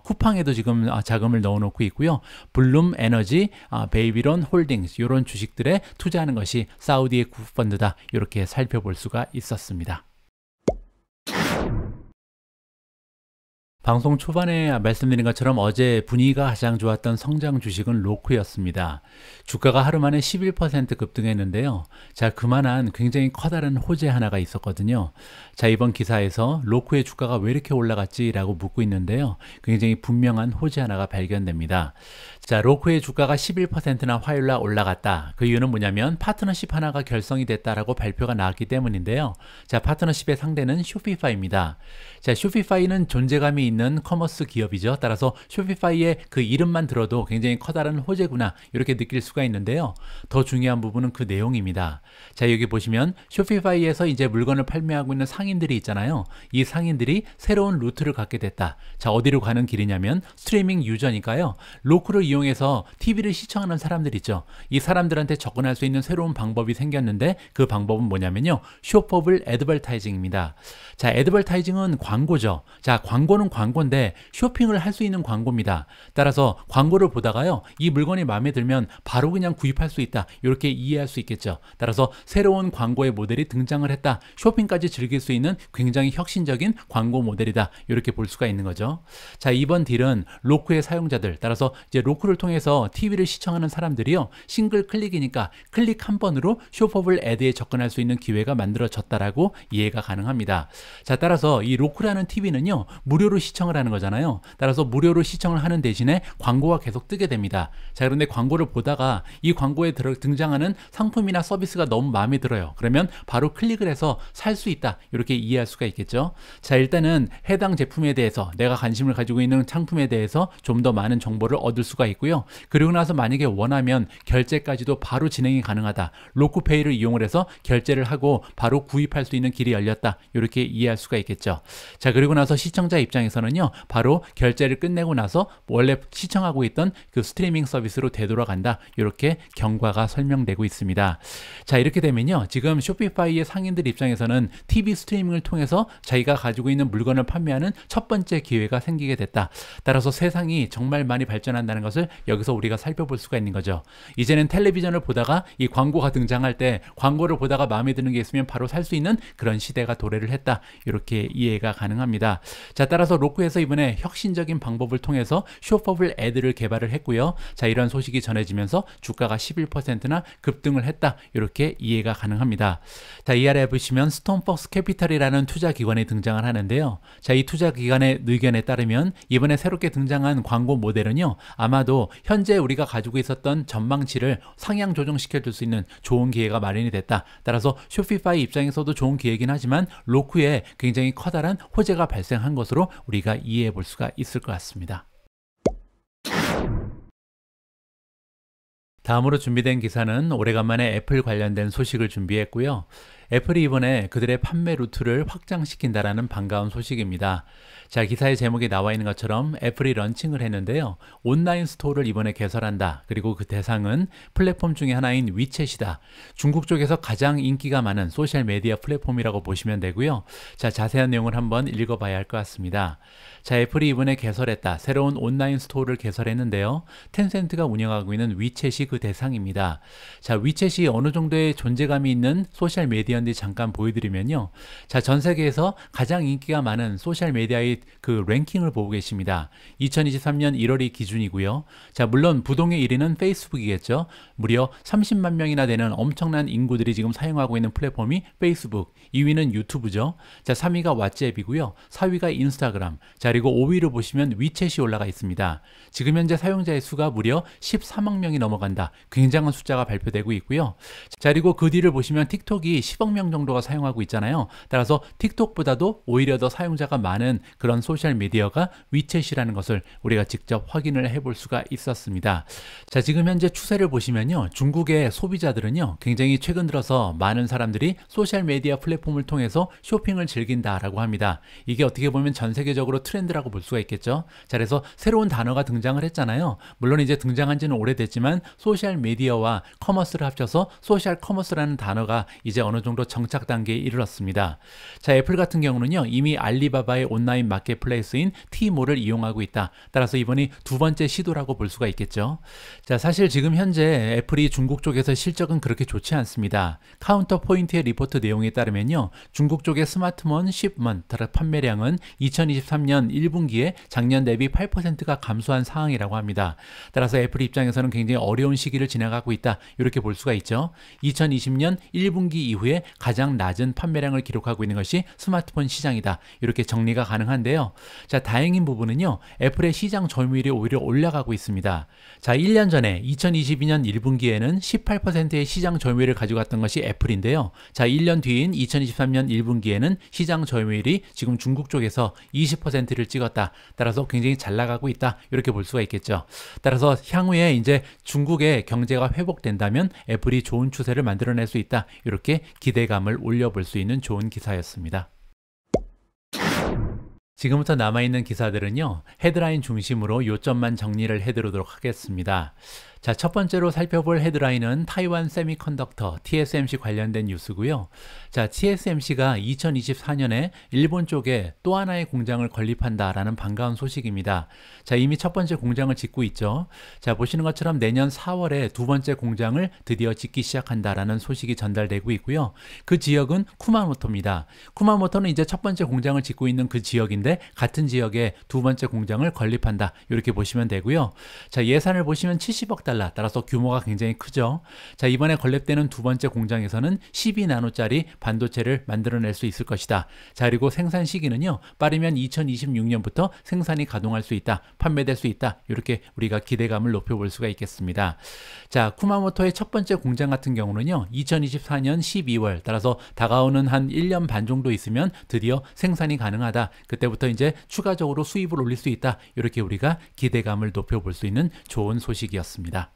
쿠팡에도 지금 자금을 넣어놓고 있고요. 블룸 에너지, 베이비론 홀딩스, 이런 주식들에 투자하는 것이 사우디의 국펀드다, 이렇게 살펴볼 수가 있었습니다. 방송 초반에 말씀드린 것처럼 어제 분위기가 가장 좋았던 성장 주식은 로쿠였습니다. 주가가 하루 만에 11% 급등했는데요. 자, 그만한 굉장히 커다란 호재 하나가 있었거든요. 자, 이번 기사에서 로쿠의 주가가 왜 이렇게 올라갔지라고 묻고 있는데요. 굉장히 분명한 호재 하나가 발견됩니다. 자, 로쿠의 주가가 11%나 화요일날 올라갔다. 그 이유는 뭐냐면 파트너십 하나가 결성이 됐다라고 발표가 나왔기 때문인데요. 자, 파트너십의 상대는 쇼피파이입니다. 자, 쇼피파이는 존재감이 있는 커머스 기업이죠. 따라서 쇼피파이의 그 이름만 들어도 굉장히 커다란 호재구나, 이렇게 느낄 수가 있는데요. 더 중요한 부분은 그 내용입니다. 자, 여기 보시면 쇼피파이에서 이제 물건을 판매하고 있는 상인들이 있잖아요. 이 상인들이 새로운 루트를 갖게 됐다. 자, 어디로 가는 길이냐면 스트리밍 유저니까요. 로쿠를 이용해서 TV를 시청하는 사람들 있죠. 이 사람들한테 접근할 수 있는 새로운 방법이 생겼는데 그 방법은 뭐냐면요, 쇼퍼블 애드벌타이징입니다. 자, 애드벌타이징은 광고죠. 자, 광고는 광고인데 쇼핑을 할 수 있는 광고입니다. 따라서 광고를 보다가요, 이 물건이 마음에 들면 바로 그냥 구입할 수 있다, 이렇게 이해할 수 있겠죠. 따라서 새로운 광고의 모델이 등장을 했다. 쇼핑까지 즐길 수 있는 굉장히 혁신적인 광고 모델이다, 이렇게 볼 수가 있는 거죠. 자, 이번 딜은 로쿠의 사용자들, 따라서 이제 로쿠를 통해서 TV를 시청하는 사람들이요, 싱글 클릭이니까 클릭 한 번으로 쇼퍼블 애드에 접근할 수 있는 기회가 만들어졌다라고 이해가 가능합니다. 자, 따라서 이 로쿠라는 TV는요, 무료로 시청을 하는 거잖아요. 따라서 무료로 시청을 하는 대신에 광고가 계속 뜨게 됩니다. 자, 그런데 광고를 보다가 이 광고에 등장하는 상품이나 서비스가 너무 마음에 들어요. 그러면 바로 클릭을 해서 살 수 있다, 이렇게 이해할 수가 있겠죠. 자, 일단은 해당 제품에 대해서, 내가 관심을 가지고 있는 상품에 대해서 좀 더 많은 정보를 얻을 수가 있고, 있고요. 그리고 나서 만약에 원하면 결제까지도 바로 진행이 가능하다. 로쿠페이를 이용을 해서 결제를 하고 바로 구입할 수 있는 길이 열렸다. 이렇게 이해할 수가 있겠죠. 자, 그리고 나서 시청자 입장에서는요, 바로 결제를 끝내고 나서 원래 시청하고 있던 그 스트리밍 서비스로 되돌아간다. 이렇게 경과가 설명되고 있습니다. 자, 이렇게 되면요, 지금 쇼피파이의 상인들 입장에서는 TV 스트리밍을 통해서 자기가 가지고 있는 물건을 판매하는 첫 번째 기회가 생기게 됐다. 따라서 세상이 정말 많이 발전한다는 것을 여기서 우리가 살펴볼 수가 있는 거죠. 이제는 텔레비전을 보다가 이 광고가 등장할 때 광고를 보다가 마음에 드는 게 있으면 바로 살 수 있는 그런 시대가 도래를 했다. 이렇게 이해가 가능합니다. 자, 따라서 로쿠에서 이번에 혁신적인 방법을 통해서 쇼퍼블 애드를 개발을 했고요. 자, 이런 소식이 전해지면서 주가가 11%나 급등을 했다. 이렇게 이해가 가능합니다. 자, 이 아래 보시면 스톤폭스 캐피탈이라는 투자 기관이 등장을 하는데요. 자, 이 투자 기관의 의견에 따르면 이번에 새롭게 등장한 광고 모델은요, 아마도 현재 우리가 가지고 있었던 전망치를 상향 조정시켜 줄 수 있는 좋은 기회가 마련이 됐다. 따라서 쇼피파이 입장에서도 좋은 기회이긴 하지만 로쿠에 굉장히 커다란 호재가 발생한 것으로 우리가 이해해 볼 수가 있을 것 같습니다. 다음으로 준비된 기사는 오래간만에 애플 관련된 소식을 준비했고요. 애플이 이번에 그들의 판매 루트를 확장시킨다라는 반가운 소식입니다. 자, 기사의 제목에 나와 있는 것처럼 애플이 런칭을 했는데요. 온라인 스토어를 이번에 개설한다. 그리고 그 대상은 플랫폼 중에 하나인 위챗이다. 중국 쪽에서 가장 인기가 많은 소셜 미디어 플랫폼이라고 보시면 되고요. 자, 자세한 내용을 한번 읽어봐야 할 것 같습니다. 자, 애플이 이번에 개설했다. 새로운 온라인 스토어를 개설했는데요. 텐센트가 운영하고 있는 위챗이 그 대상입니다. 자, 위챗이 어느 정도의 존재감이 있는 소셜 미디어인지 잠깐 보여드리면요. 자, 전 세계에서 가장 인기가 많은 소셜 미디어의 그 랭킹을 보고 계십니다. 2023년 1월이 기준이고요. 자, 물론 부동의 1위는 페이스북이겠죠. 무려 30만 명이나 되는 엄청난 인구들이 지금 사용하고 있는 플랫폼이 페이스북, 2위는 유튜브죠. 자, 3위가 왓츠앱이고요. 4위가 인스타그램. 자, 그리고 5위를 보시면 위챗이 올라가 있습니다. 지금 현재 사용자의 수가 무려 14만 명이 넘어간다. 굉장한 숫자가 발표되고 있고요. 자, 그리고 그 뒤를 보시면 틱톡이 10억 명 정도가 사용하고 있잖아요. 따라서 틱톡보다도 오히려 더 사용자가 많은 그런 소셜 미디어가 위챗이라는 것을 우리가 직접 확인을 해볼 수가 있었습니다. 자, 지금 현재 추세를 보시면요. 중국의 소비자들은요, 굉장히 최근 들어서 많은 사람들이 소셜 미디어 플랫폼을 통해서 쇼핑을 즐긴다라고 합니다. 이게 어떻게 보면 전 세계적으로 트렌드라고 볼 수가 있겠죠. 자, 그래서 새로운 단어가 등장을 했잖아요. 물론 이제 등장한 지는 오래됐지만 소셜 미디어와 커머스를 합쳐서 소셜 커머스라는 단어가 이제 어느 정도 정착 단계에 이르렀습니다. 자, 애플 같은 경우는요, 이미 알리바바의 온라인 마켓플레이스인 T몰을 이용하고 있다. 따라서 이번이 두 번째 시도라고 볼 수가 있겠죠. 자, 사실 지금 현재 애플이 중국 쪽에서 실적은 그렇게 좋지 않습니다. 카운터 포인트의 리포트 내용에 따르면요, 중국 쪽의 스마트폰 shipment 판매량은 2023년 1분기에 작년 대비 8%가 감소한 상황이라고 합니다. 따라서 애플 입장에서는 굉장히 어려운 시기를 지나가고 있다. 이렇게 볼 수가 있죠. 2020년 1분기 이후에 가장 낮은 판매량을 기록하고 있는 것이 스마트폰 시장이다. 이렇게 정리가 가능한데요. 자, 다행인 부분은요, 애플의 시장 점유율이 오히려 올라가고 있습니다. 자, 1년 전에 2022년 1분기에는 18%의 시장 점유율을 가지고 갔던 것이 애플인데요. 자, 1년 뒤인 2023년 1분기에는 시장 점유율이 지금 중국 쪽에서 20%를 찍었다. 따라서 굉장히 잘 나가고 있다. 이렇게 볼 수가 있겠죠. 따라서 향후에 이제 중국의 경제가 회복된다면 애플이 좋은 추세를 만들어낼 수 있다. 이렇게 기대감을 올려볼 수 있는 좋은 기사였습니다. 지금부터 남아있는 기사들은요, 헤드라인 중심으로 요점만 정리를 해드리도록 하겠습니다. 자, 첫 번째로 살펴볼 헤드라인은 타이완 세미컨덕터 TSMC 관련된 뉴스고요. 자, TSMC가 2024년에 일본 쪽에 또 하나의 공장을 건립한다라는 반가운 소식입니다. 자, 이미 첫 번째 공장을 짓고 있죠. 자, 보시는 것처럼 내년 4월에 두 번째 공장을 드디어 짓기 시작한다라는 소식이 전달되고 있고요. 그 지역은 쿠마모토입니다. 쿠마모토는 이제 첫 번째 공장을 짓고 있는 그 지역인데 같은 지역에 두 번째 공장을 건립한다. 이렇게 보시면 되고요. 자, 예산을 보시면 70억 달러, 따라서 규모가 굉장히 크죠. 자, 이번에 건립되는 두 번째 공장에서는 12나노짜리 반도체를 만들어낼 수 있을 것이다. 자, 그리고 생산 시기는요, 빠르면 2026년부터 생산이 가동할 수 있다, 판매될 수 있다, 이렇게 우리가 기대감을 높여볼 수가 있겠습니다. 자, 쿠마모토의 첫 번째 공장 같은 경우는요, 2024년 12월, 따라서 다가오는 한 1년 반 정도 있으면 드디어 생산이 가능하다. 그때부터 이제 추가적으로 수입을 올릴 수 있다. 이렇게 우리가 기대감을 높여볼 수 있는 좋은 소식이었습니다.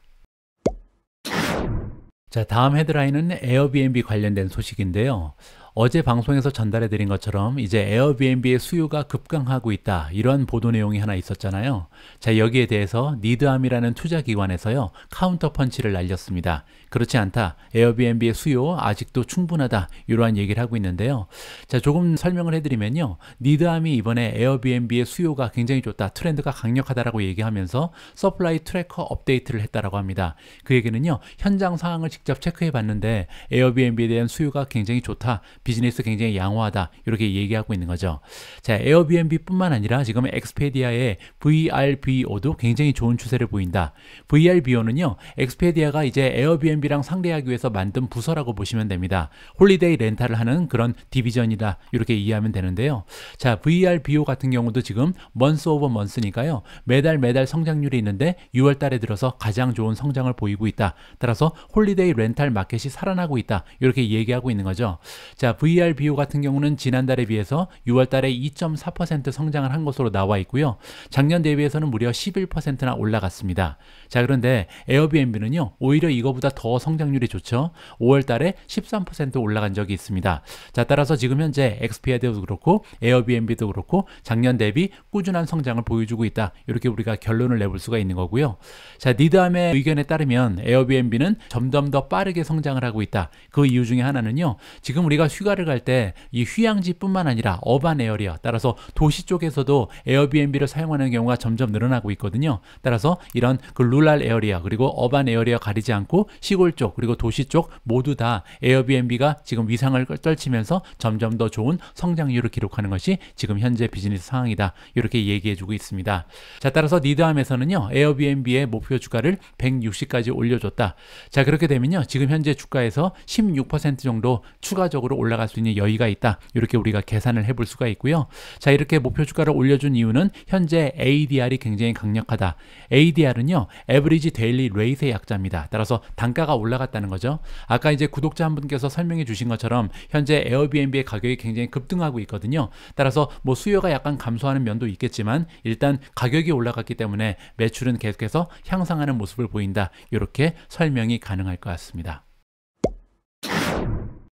자, 다음 헤드라인은 에어비앤비 관련된 소식인데요. 어제 방송에서 전달해 드린 것처럼 이제 에어비앤비의 수요가 급강하고 있다, 이런 보도 내용이 하나 있었잖아요. 자, 여기에 대해서 니드암이라는 투자기관에서요, 카운터 펀치를 날렸습니다. 그렇지 않다, 에어비앤비의 수요 아직도 충분하다, 이러한 얘기를 하고 있는데요. 자, 조금 설명을 해드리면요, 니드암이 이번에 에어비앤비의 수요가 굉장히 좋다, 트렌드가 강력하다라고 얘기하면서 서플라이 트래커 업데이트를 했다라고 합니다. 그 얘기는요, 현장 상황을 직접 체크해 봤는데 에어비앤비에 대한 수요가 굉장히 좋다, 비즈니스 굉장히 양호하다, 이렇게 얘기하고 있는 거죠. 자, 에어비앤비뿐만 아니라 지금 엑스페디아의 VRBO도 굉장히 좋은 추세를 보인다. VRBO는요, 엑스페디아가 이제 에어비앤비랑 상대하기 위해서 만든 부서라고 보시면 됩니다. 홀리데이 렌탈을 하는 그런 디비전이다, 이렇게 이해하면 되는데요. 자, VRBO 같은 경우도 지금 먼스 오버 먼스니까요, 매달 성장률이 있는데 6월 달에 들어서 가장 좋은 성장을 보이고 있다. 따라서 홀리데이 렌탈 마켓이 살아나고 있다, 이렇게 얘기하고 있는 거죠. 자, VRBO 같은 경우는 지난달에 비해서 6월 달에 2.4% 성장을 한 것으로 나와 있고요. 작년 대비해서는 무려 11%나 올라갔습니다. 자, 그런데 에어비앤비는요, 오히려 이거보다 더 성장률이 좋죠. 5월 달에 13% 올라간 적이 있습니다. 자, 따라서 지금 현재 엑스피아드도 그렇고 에어비앤비도 그렇고 작년 대비 꾸준한 성장을 보여주고 있다, 이렇게 우리가 결론을 내볼 수가 있는 거고요. 자, 니드암의 의견에 따르면 에어비앤비는 점점 더 빠르게 성장을 하고 있다. 그 이유 중에 하나는요, 지금 우리가 휴가를 갈 때 이 휴양지뿐만 아니라 어반 에어리어, 따라서 도시 쪽에서도 에어비앤비를 사용하는 경우가 점점 늘어나고 있거든요. 따라서 이런 그 룰랄 에어리어 그리고 어반 에어리어 가리지 않고 시골 쪽 그리고 도시 쪽 모두 다 에어비앤비가 지금 위상을 떨치면서 점점 더 좋은 성장률을 기록하는 것이 지금 현재 비즈니스 상황이다, 이렇게 얘기해주고 있습니다. 자, 따라서 니드암에서는요, 에어비앤비의 목표 주가를 160까지 올려줬다. 자, 그렇게 되면요, 지금 현재 주가에서 16% 정도 추가적으로 올라갈 수 있는 여유가 있다, 이렇게 우리가 계산을 해볼 수가 있고요. 자, 이렇게 목표 주가를 올려준 이유는 현재 ADR이 굉장히 강력하다. ADR은요, Average Daily Rate의 약자입니다. 따라서 단가가 올라갔다는 거죠. 아까 이제 구독자 한 분께서 설명해 주신 것처럼 현재 에어비앤비의 가격이 굉장히 급등하고 있거든요. 따라서 뭐 수요가 약간 감소하는 면도 있겠지만 일단 가격이 올라갔기 때문에 매출은 계속해서 향상하는 모습을 보인다, 이렇게 설명이 가능할 것 같습니다.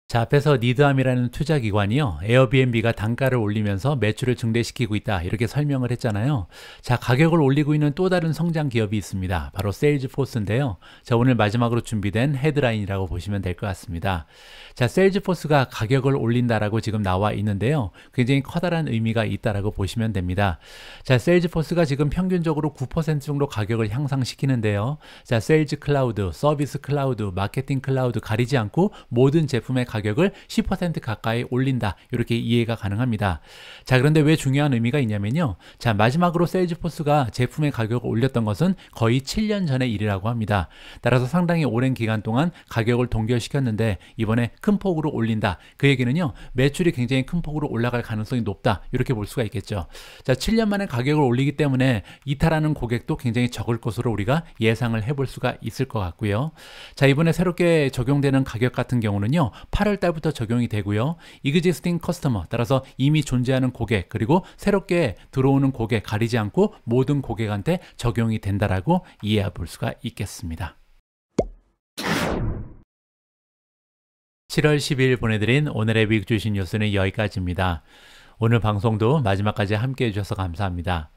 자, 앞에서 니드암이라는 투자기관이요, 에어비앤비가 단가를 올리면서 매출을 증대시키고 있다, 이렇게 설명을 했잖아요. 자, 가격을 올리고 있는 또 다른 성장 기업이 있습니다. 바로 세일즈포스인데요. 자, 오늘 마지막으로 준비된 헤드라인이라고 보시면 될 것 같습니다. 자, 세일즈포스가 가격을 올린다라고 지금 나와 있는데요, 굉장히 커다란 의미가 있다라고 보시면 됩니다. 자, 세일즈포스가 지금 평균적으로 9% 정도 가격을 향상시키는데요. 자, 세일즈 클라우드, 서비스 클라우드, 마케팅 클라우드 가리지 않고 모든 제품의 가격을 10% 가까이 올린다, 이렇게 이해가 가능합니다. 자, 그런데 왜 중요한 의미가 있냐면요, 자, 마지막으로 세일즈포스가 제품의 가격을 올렸던 것은 거의 7년 전의 일이라고 합니다. 따라서 상당히 오랜 기간 동안 가격을 동결시켰는데 이번에 큰 폭으로 올린다. 그 얘기는요, 매출이 굉장히 큰 폭으로 올라갈 가능성이 높다, 이렇게 볼 수가 있겠죠. 자, 7년 만에 가격을 올리기 때문에 이탈하는 고객도 굉장히 적을 것으로 우리가 예상을 해볼 수가 있을 것 같고요. 자, 이번에 새롭게 적용되는 가격 같은 경우는요, 8월 달부터 적용이 되고요. existing customer, 따라서 이미 존재하는 고객 그리고 새롭게 들어오는 고객 가리지 않고 모든 고객한테 적용이 된다라고 이해해 볼 수가 있겠습니다. 7월 10일 보내드린 오늘의 미국 주식 뉴스는 여기까지입니다. 오늘 방송도 마지막까지 함께 해주셔서 감사합니다.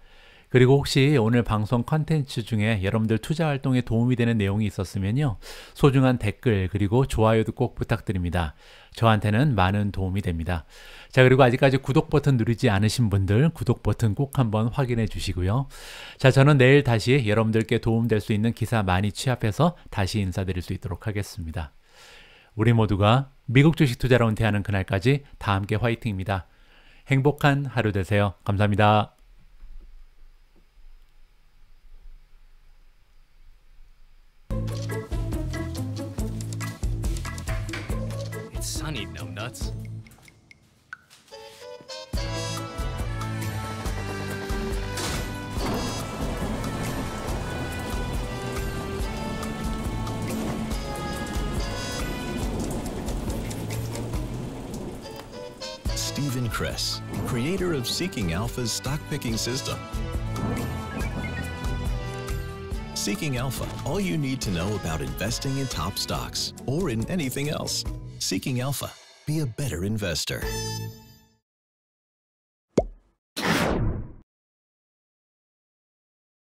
그리고 혹시 오늘 방송 컨텐츠 중에 여러분들 투자 활동에 도움이 되는 내용이 있었으면요, 소중한 댓글 그리고 좋아요도 꼭 부탁드립니다. 저한테는 많은 도움이 됩니다. 자, 그리고 아직까지 구독 버튼 누르지 않으신 분들 구독 버튼 꼭 한번 확인해 주시고요. 자, 저는 내일 다시 여러분들께 도움될 수 있는 기사 많이 취합해서 다시 인사드릴 수 있도록 하겠습니다. 우리 모두가 미국 주식 투자로 은퇴하는 그날까지 다 함께 화이팅입니다. 행복한 하루 되세요. 감사합니다. son eat no nuts. Stephen Kress, creator of Seeking Alpha's stock picking system. Seeking Alpha, all you need to know about investing in top stocks or in anything else. Seeking Alpha, be a better investor.